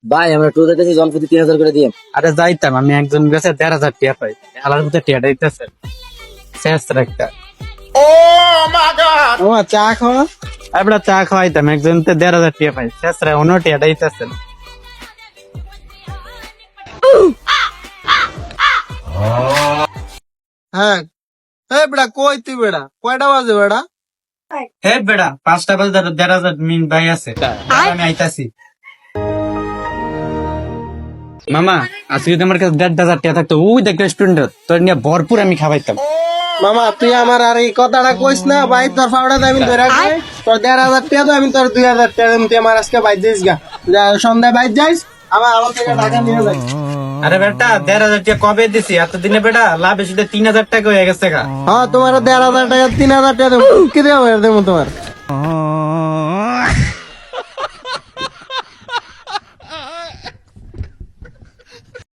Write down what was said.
ভাই আমরা ট্যুর দিতেছি, জনপ্রতি 3,000 করে দিয়ে। আরে যাইতাম, আমি একজন গেছে 1,500 টাকা পাই, আলার মধ্যে টাকা দিতেছে শেষ একটা। ও চা খাওয়া। আমরা চা খাওয়াইতাম, একজন 1,500 টাকা পাই, শেষ রে অন্য টাকা দিতেছে। হ্যাঁ এই বেড়া কই তুই বেড়া, কয়টা বাজে বেড়া? হে বেড়া 5টা বাজে 1,500 মিনিট বাই আছে, আমি আইতাছি। মামা আজকে যদি আমার কাছে 1,500 টাকা থাকতো, ওই দেখ রেস্টুরেন্ট তোর নিয়ে ভরপুর আমি খাওয়াইতাম। মামা তুই আমার আর এই কথাটা কইস না ভাই, তোর ফাউডা আমি ধরে রাখবো। তোর 1,500 টাকা তো আমি তোর 2,000 টাকা দিম, তুই আমার আজকে বাইর যাইস গা, সন্ধ্যায় বাইর যাইস, আমার থেকে টাকা নিয়ে যাই। আরে বেটা 1,500 টাকা কবে দিছি, এতদিনে বেটা লাভ এসে 3,000 টাকা হয়ে গেছে গা। হ্যাঁ তোমার 1,500 টাকা 3,000 টাকা দেবো, কি দেবো তোমার?